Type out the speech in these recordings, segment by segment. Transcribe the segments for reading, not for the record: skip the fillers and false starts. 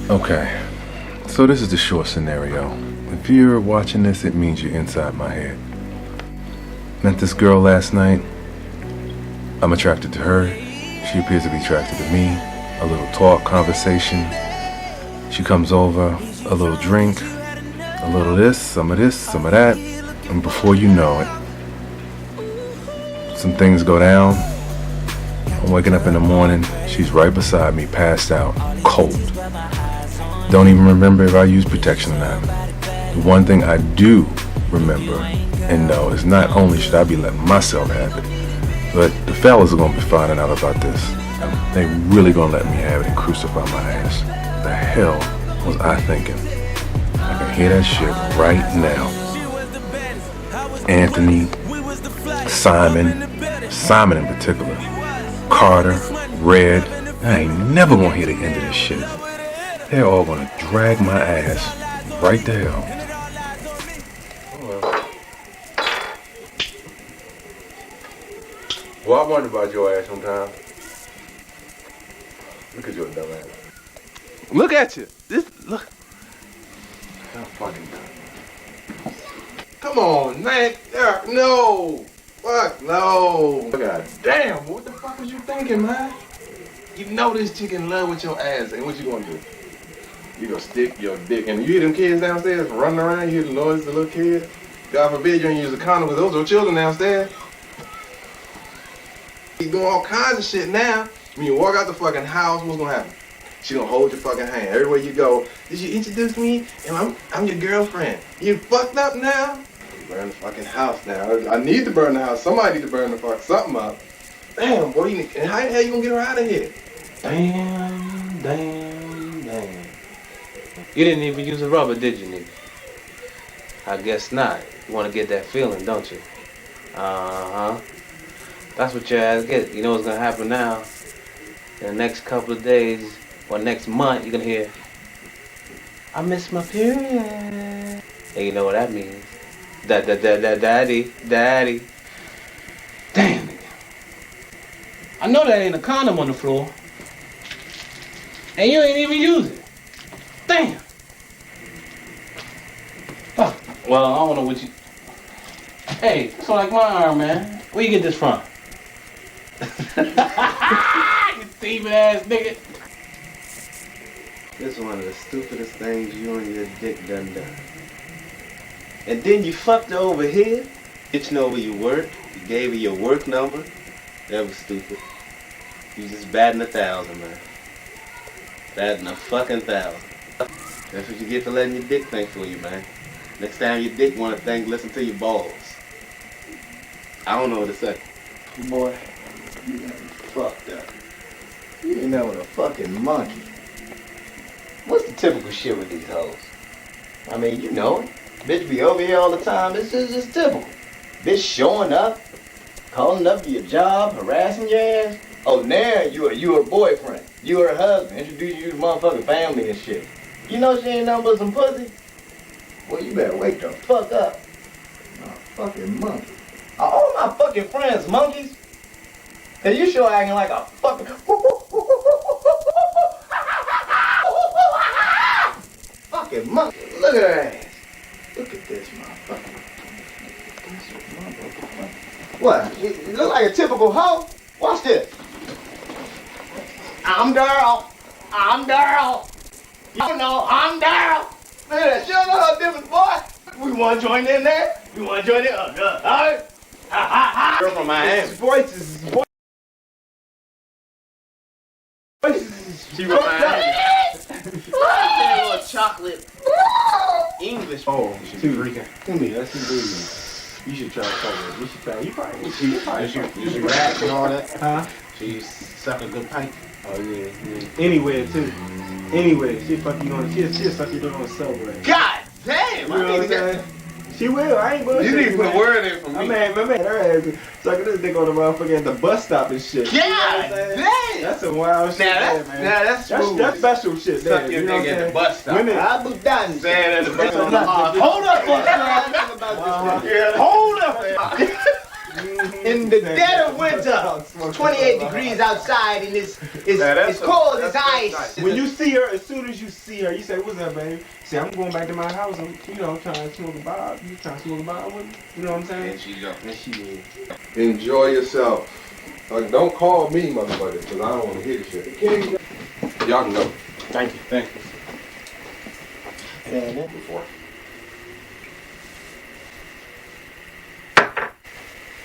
Okay, so this is the short scenario. If you're watching this, it means you're inside my head. Met this girl last night. I'm attracted to her. She appears to be attracted to me. A little talk, conversation. She comes over, a little drink, a little this, some of that. And before you know it, some things go down. I'm waking up in the morning. She's right beside me, passed out, cold. Don't even remember if I used protection or not. The one thing I do remember and know is not only should I be letting myself have it, but the fellas are going to be finding out about this. They really going to let me have it and crucify my ass. The hell was I thinking? I can hear that shit right now. Anthony, Simon in particular, Carter, Red. I ain't never going to hear the end of this shit. They're all going to drag my ass right to hell. Well, I wonder about your ass sometimes. Look at your dumb ass. Look at you. Look. I'm fucking done. Come on, man. No. Fuck no. God damn. What the fuck was you thinking, man? You know this chick in love with your ass, and what you gonna do? You gonna stick your dick in. You hear them kids downstairs running around, you hear the noise of the little kids? God forbid you ain't use a condom with those little children downstairs. You doing all kinds of shit now. When you walk out the fucking house, what's gonna happen? She gonna hold your fucking hand. Everywhere you go, did you introduce me? And I'm your girlfriend. You fucked up now? Burn the fucking house now. I need to burn the house. Somebody need to burn the fuck something up. Damn, boy, and how the hell you gonna get her out of here? Damn. You didn't even use a rubber, did you, nigga? I guess not. You want to get that feeling, don't you? Uh-huh. That's what your ass gets. You know what's going to happen now? In the next couple of days, or next month, you're going to hear, I miss my period. And you know what that means. Daddy. Damn, nigga. I know that ain't a condom on the floor. And you ain't even use it. Damn. Oh, well, I don't know what you... Hey, so like my arm, man. Where you get this from? You thieving ass nigga. This is one of the stupidest things you and your dick done. And then you fucked her over here, bitching over your work. You gave her your work number. That was stupid. You just batting 1,000, man. Batting 1,000. That's what you get for letting your dick think for you, man. Next time your dick want to think, listen to your balls. I don't know what to say. Boy, you got me fucked up. You ain't know what a fucking monkey. What's the typical shit with these hoes? I mean, you know it. Bitch be over here all the time. This is just typical. Bitch showing up, calling up to your job, harassing your ass. Oh, now you her boyfriend. You her husband. Introduce you to motherfucking family and shit. You know she ain't nothing but some pussy? Well, you better wake the fuck up. Oh, fucking monkey. Are all my fucking friends monkeys? Cause you sure acting like a fucking... fucking monkey. Look at her ass. Look at this motherfucker. What? You look like a typical hoe? Watch this. I'm Daryl. You know, I'm Daryl. Look at that. She don't know her difference, boy. We want to join in there? You want to join in? All right. Girl from Miami. Voices. She from Miami. A little chocolate English. Oh, she's freaking. Come here, let's see. You should try something. You should try. You should rap and all that. Huh? She suck a good pipe. Oh yeah. Anywhere too. Anyway, she fuck you on. She'll suck you on the subway. God damn! You know what I'm saying? She will. I ain't bullshit. You need to put a word in for me. My man, her ass sucking this dick on the motherfucker at the bus stop and shit. God damn! That's some wild shit, man. Now that's smooth. That's special shit. Suck your dick at the bus stop. Women, Abu Dhabi. Saying at the bus stop. Hold up, Hold up. In the dead of winter, 28 degrees outside, and it's cold as ice. Nice. When you see her, as soon as you see her, you say, "What's up, baby?" Say, "I'm going back to my house. I'm, trying to smoke a bob. You trying to smoke a bob with me? You know what I'm saying?" And she go. And she did. Enjoy yourself. Don't call me, motherfucker, because I don't want to hear this shit. Y'all can go. Thank you. Thank you. Before.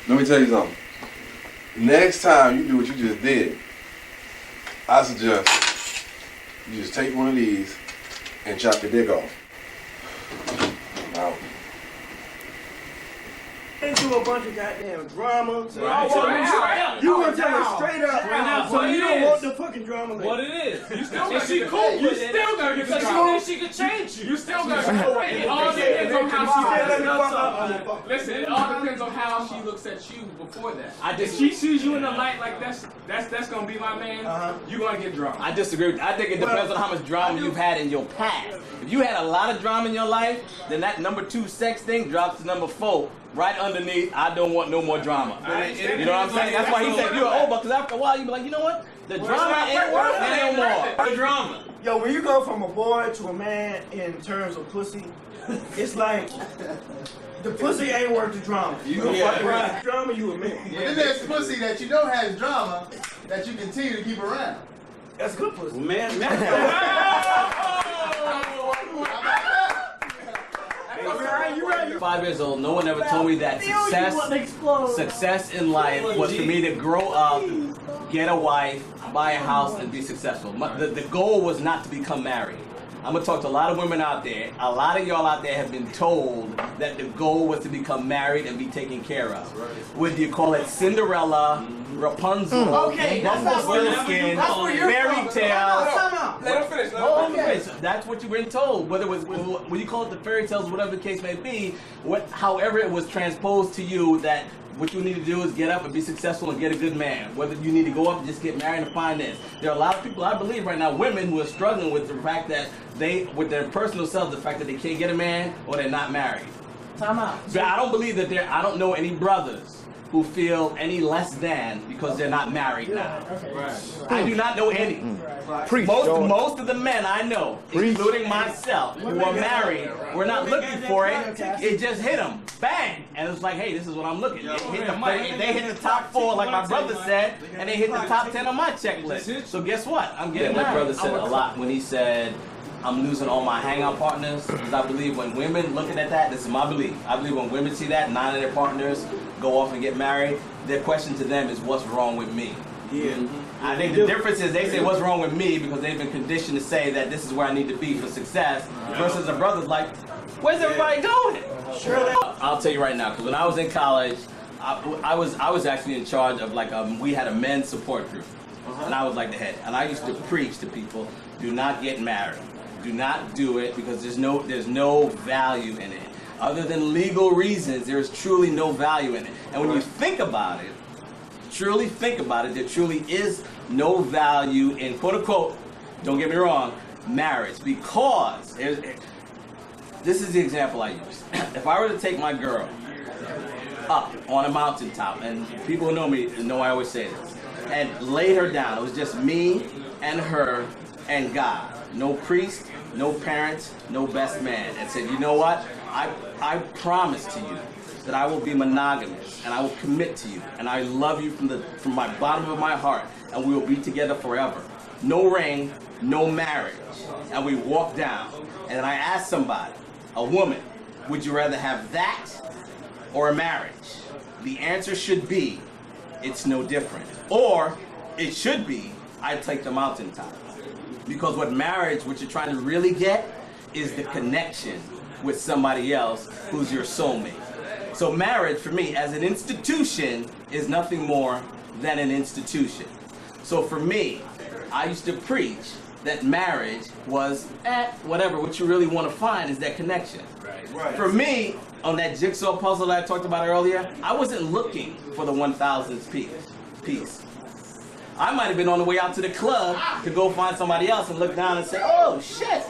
Let me tell you something. Next time you do what you just did, I suggest you just take one of these and chop your dick off. Now, Into a bunch of goddamn drama. So Right. you gonna tell her straight up. So you don't want the fucking drama. What it is. You still gotta she cool. You still gotta get the drama. She can change you. You still gotta it all depends on how she listen, it all depends on how she looks at you before that. If she sees you in the light like that's gonna be my man, you gonna get drama. I disagree. I think it depends on how much drama you've had in your past. If you had a lot of drama in your life, then that number 2 sex thing drops to number 4. Right underneath, I don't want no more drama. You know what I'm saying? That's why he said you're over, because after a while you be like, you know what? The drama ain't worth it no more. The drama. Yo, when you go from a boy to a man in terms of pussy, it's like the pussy ain't worth the drama. You fucking right. Drama, you a man. Then there's pussy that you know has drama that you continue to keep around. That's good pussy. Man. 5 years old, no one ever told me that success in life was for me to grow up, get a wife, buy a house, and be successful. The goal was not to become married. I'm gonna talk to a lot of women out there. A lot of y'all out there have been told that the goal was to become married and be taken care of. Would you call it Cinderella, Rapunzel, Rumpelstiltskin, fairy tale? Let him finish. So that's what you've been told. Whether it was when you call it the fairy tales, whatever the case may be, however it was transposed to you that what you need to do is get up and be successful and get a good man. Whether you need to go up and just get married and find this. There are a lot of people, I believe right now, women who are struggling with the fact that with their personal selves, the fact that they can't get a man or they're not married. Time out. But I don't believe that I don't know any brothers who feel any less than because they're not married now. I do not know any. Most of the men I know, including myself, who are married, were not looking for it. It just hit them, bang, and it's like, hey, this is what I'm looking. They hit the top 4, like my brother said, and they hit the top 10 on my checklist. So guess what? I'm getting. My brother said a lot when he said, I'm losing all my hangout partners, because I believe when women looking at that, this is my belief. I believe when women see that, 9 of their partners go off and get married, their question to them is, what's wrong with me? Yeah. I think the difference is they say, what's wrong with me? Because they've been conditioned to say that this is where I need to be for success, versus a brother's like, where's everybody going? I'll tell you right now, because when I was in college, I was actually in charge of we had a men's support group. And I was like the head. And I used to preach to people, do not get married. Do not do it because there's no value in it. Other than legal reasons, there is truly no value in it. And when you think about it, truly think about it, there truly is no value in, quote unquote, don't get me wrong, marriage. Because, this is the example I use. If I were to take my girl up on a mountaintop, and people who know me know I always say this, and lay her down, it was just me and her and God. No priest, no parents, no best man. And said, you know what? I promise to you that I will be monogamous and I will commit to you and I love you from my bottom of my heart and we will be together forever. No ring, no marriage. And we walk down and then I ask somebody, a woman, would you rather have that or a marriage? The answer should be, it's no different. Or it should be, I'd take the mountaintop. Because what you're trying to really get is the connection with somebody else who's your soulmate. So marriage, for me, as an institution, is nothing more than an institution. So for me, I used to preach that marriage was, whatever, what you really want to find is that connection. Right. For me, on that jigsaw puzzle that I talked about earlier, I wasn't looking for the 1,000th piece. I might have been on the way out to the club to go find somebody else and look down and say, oh shit,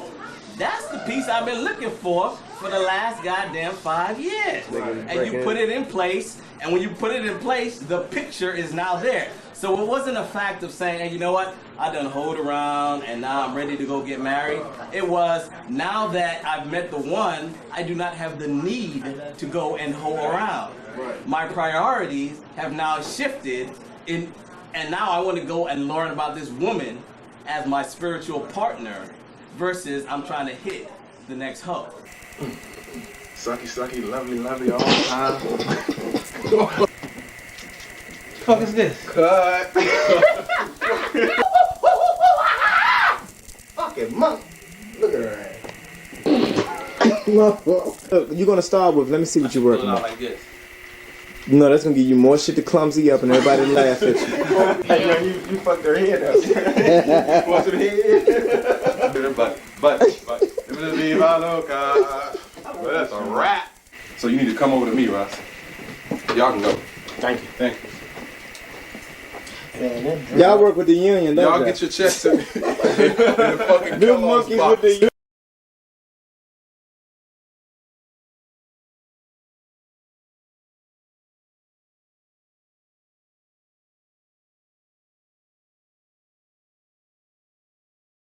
that's the piece I've been looking for for the last goddamn 5 years. And you put it in place, and when you put it in place, the picture is now there. So it wasn't a fact of saying, hey, you know what, I done hold around and now I'm ready to go get married. It was, now that I've met the one, I do not have the need to go and hold around. My priorities have now shifted, and now I want to go and learn about this woman as my spiritual partner versus I'm trying to hit the next hoe. Sucky, sucky, lovely, lovely all the time. The fuck is this? Cut. Fucking monkey. Look at her ass. Look, you're gonna start with, let me see what you're working on. Like this. No, that's gonna give you more shit to clumsy up and everybody laugh at you. Hey, man, you fucked her head up. Want some head? But. Well, that's a wrap. So you need to come over to me, Ross. Y'all can go. Thank you. Thank you. Y'all work with the union, don't Y'all y'all? get your checks in the fucking Them monkeys with the